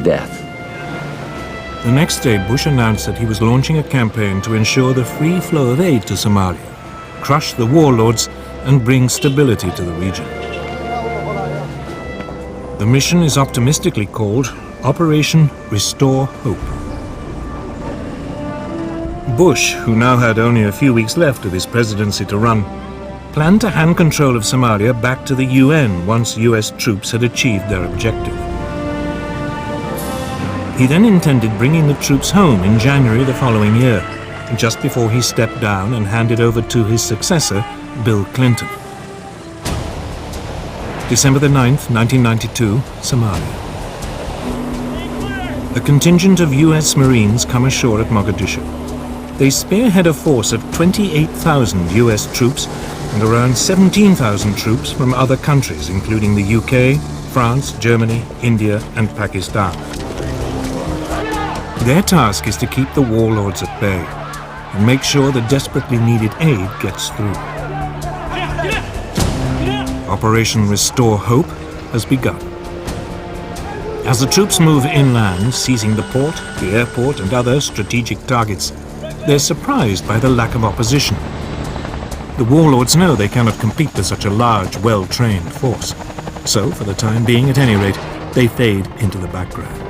death. The next day, Bush announced that he was launching a campaign to ensure the free flow of aid to Somalia, crush the warlords, and bring stability to the region. The mission is optimistically called Operation Restore Hope. Bush, who now had only a few weeks left of his presidency to run, planned to hand control of Somalia back to the UN once US troops had achieved their objective. He then intended bringing the troops home in January the following year, just before he stepped down and handed over to his successor, Bill Clinton. December the 9th, 1992, Somalia. A contingent of US Marines come ashore at Mogadishu. They spearhead a force of 28,000 US troops and around 17,000 troops from other countries, including the UK, France, Germany, India, and Pakistan. Their task is to keep the warlords at bay and make sure the desperately needed aid gets through. Operation Restore Hope has begun. As the troops move inland, seizing the port, the airport, and other strategic targets, they're surprised by the lack of opposition. The warlords know they cannot compete with such a large, well-trained force. So, for the time being at any rate, they fade into the background.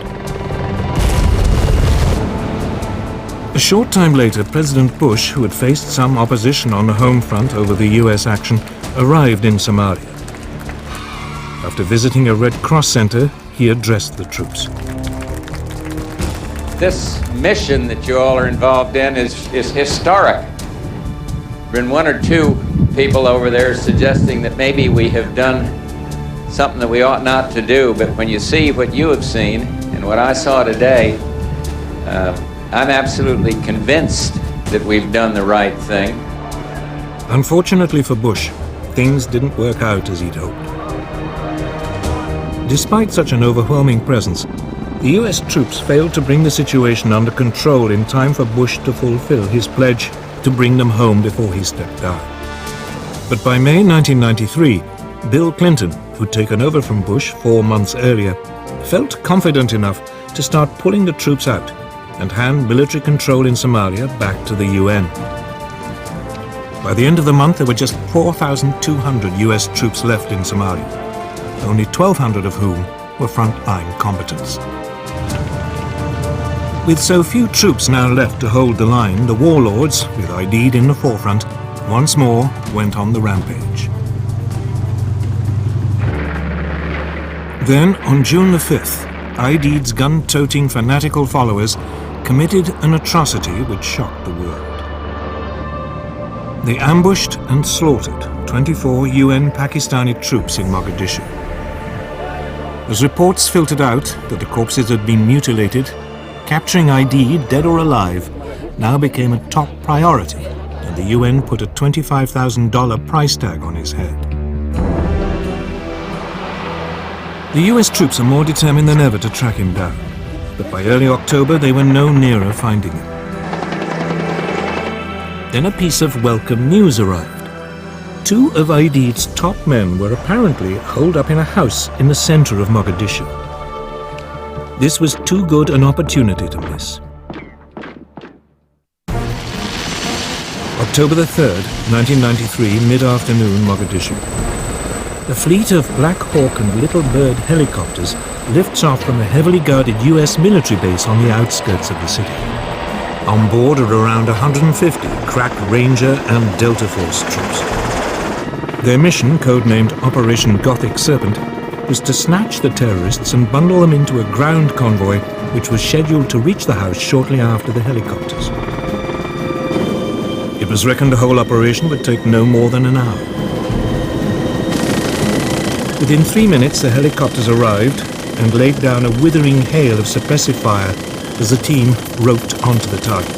A short time later, President Bush, who had faced some opposition on the home front over the US action, arrived in Somalia. After visiting a Red Cross center, he addressed the troops. This mission that you all are involved in is historic. Been one or two people over there suggesting that maybe we have done something that we ought not to do, but when you see what you have seen and what I saw today, I'm absolutely convinced that we've done the right thing. Unfortunately for Bush, things didn't work out as he'd hoped. Despite such an overwhelming presence, the US troops failed to bring the situation under control in time for Bush to fulfill his pledge to bring them home before he stepped down. But by May 1993, Bill Clinton, who'd taken over from Bush 4 months earlier, felt confident enough to start pulling the troops out and hand military control in Somalia back to the UN. By the end of the month, there were just 4,200 US troops left in Somalia, only 1,200 of whom were frontline combatants. With so few troops now left to hold the line, the warlords, with Aidid in the forefront, once more went on the rampage. Then, on June the 5th, Aidid's gun-toting fanatical followers committed an atrocity which shocked the world. They ambushed and slaughtered 24 UN Pakistani troops in Mogadishu. As reports filtered out that the corpses had been mutilated, capturing Aidid, dead or alive, now became a top priority, and the UN put a $25,000 price tag on his head. The US troops are more determined than ever to track him down, but by early October they were no nearer finding him. Then a piece of welcome news arrived. 2 of Aidid's top men were apparently holed up in a house in the center of Mogadishu. This was too good an opportunity to miss. October the 3rd, 1993, mid-afternoon, Mogadishu. A fleet of Black Hawk and Little Bird helicopters lifts off from a heavily guarded US military base on the outskirts of the city. On board are around 150 crack Ranger and Delta Force troops. Their mission, codenamed Operation Gothic Serpent, was to snatch the terrorists and bundle them into a ground convoy which was scheduled to reach the house shortly after the helicopters. It was reckoned the whole operation would take no more than an hour. Within 3 minutes, the helicopters arrived and laid down a withering hail of suppressive fire as the team roped onto the target.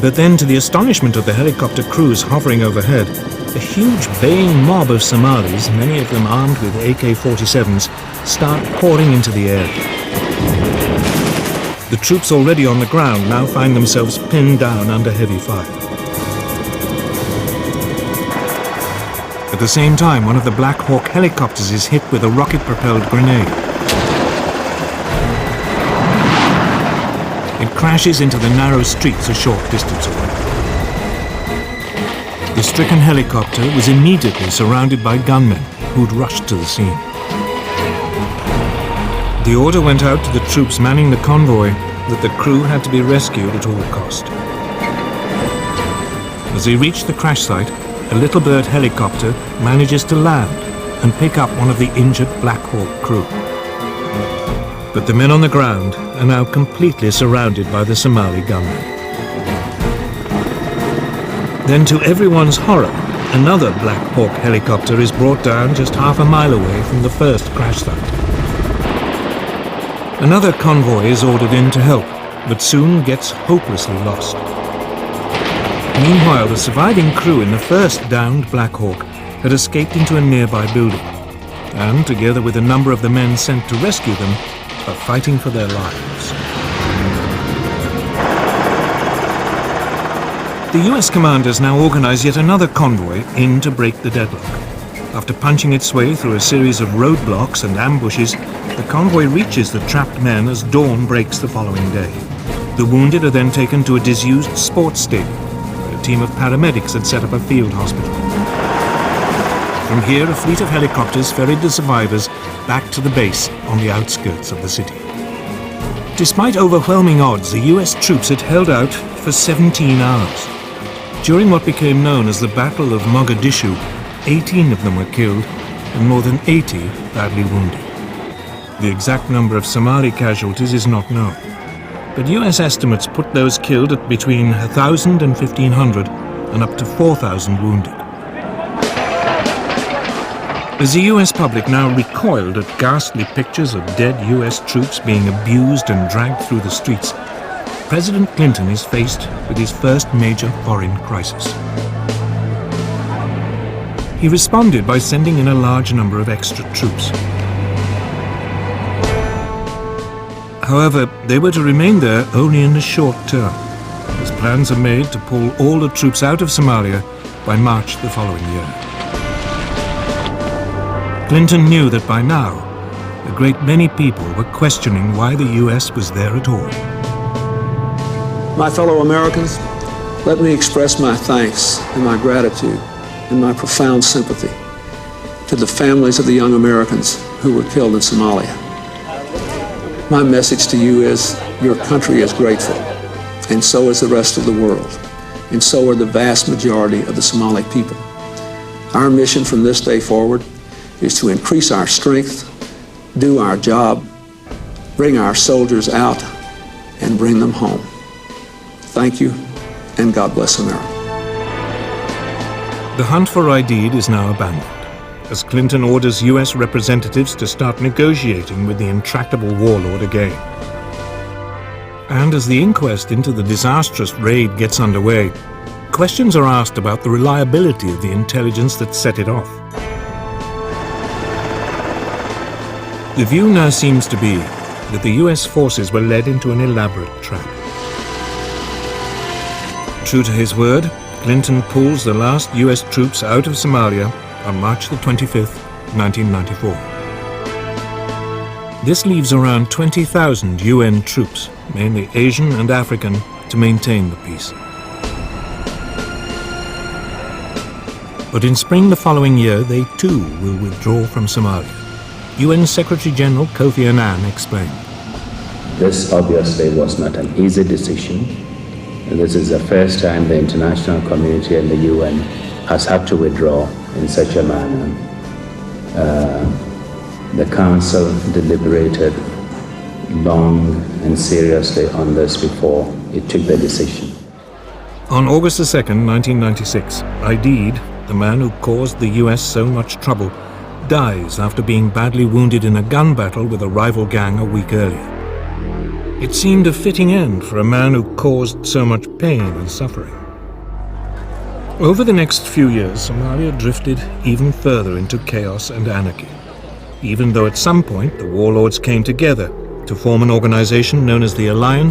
But then, to the astonishment of the helicopter crews hovering overhead, a huge baying mob of Somalis, many of them armed with AK-47s, start pouring into the area. The troops already on the ground now find themselves pinned down under heavy fire. At the same time, one of the Black Hawk helicopters is hit with a rocket-propelled grenade. crashes into the narrow streets a short distance away. The stricken helicopter was immediately surrounded by gunmen who'd rushed to the scene. The order went out to the troops manning the convoy that the crew had to be rescued at all cost. As they reach the crash site, a Little Bird helicopter manages to land and pick up one of the injured Black Hawk crew. But the men on the ground are now completely surrounded by the Somali gunmen. Then, to everyone's horror, another Black Hawk helicopter is brought down just half a mile away from the first crash site. Another convoy is ordered in to help, but soon gets hopelessly lost. Meanwhile, the surviving crew in the first downed Black Hawk had escaped into a nearby building, and, together with a number of the men sent to rescue them, are fighting for their lives. The US commanders now organize yet another convoy in to break the deadlock. After punching its way through a series of roadblocks and ambushes, the convoy reaches the trapped men as dawn breaks the following day. The wounded are then taken to a disused sports stadium, where a team of paramedics had set up a field hospital. From here, a fleet of helicopters ferried the survivors back to the base on the outskirts of the city. Despite overwhelming odds, the US troops had held out for 17 hours. During what became known as the Battle of Mogadishu, 18 of them were killed and more than 80 badly wounded. The exact number of Somali casualties is not known, but US estimates put those killed at between 1,000 and 1,500 and up to 4,000 wounded. As the US public now recoiled at ghastly pictures of dead US troops being abused and dragged through the streets, President Clinton is faced with his first major foreign crisis. He responded by sending in a large number of extra troops. However, they were to remain there only in the short term, as plans are made to pull all the troops out of Somalia by March the following year. Clinton knew that by now, a great many people were questioning why the US was there at all. My fellow Americans, let me express my thanks and my gratitude and my profound sympathy to the families of the young Americans who were killed in Somalia. My message to you is, your country is grateful, and so is the rest of the world, and so are the vast majority of the Somali people. Our mission from this day forward is to increase our strength, do our job, bring our soldiers out, and bring them home. Thank you, and God bless America. The hunt for Aidid is now abandoned, as Clinton orders US representatives to start negotiating with the intractable warlord again. And as the inquest into the disastrous raid gets underway, questions are asked about the reliability of the intelligence that set it off. The view now seems to be that the US forces were led into an elaborate trap. True to his word, Clinton pulls the last US troops out of Somalia on March the 25th, 1994. This leaves around 20,000 UN troops, mainly Asian and African, to maintain the peace. But in spring the following year, they too will withdraw from Somalia. UN Secretary-General Kofi Annan explained. This obviously was not an easy decision. This is the first time the international community and the UN has had to withdraw in such a manner. The Council deliberated long and seriously on this before it took the decision. On August the 2nd, 1996, Aidid, the man who caused the US so much trouble, dies after being badly wounded in a gun battle with a rival gang a week earlier. It seemed a fitting end for a man who caused so much pain and suffering. Over the next few years, Somalia drifted even further into chaos and anarchy, even though at some point the warlords came together to form an organization known as the Alliance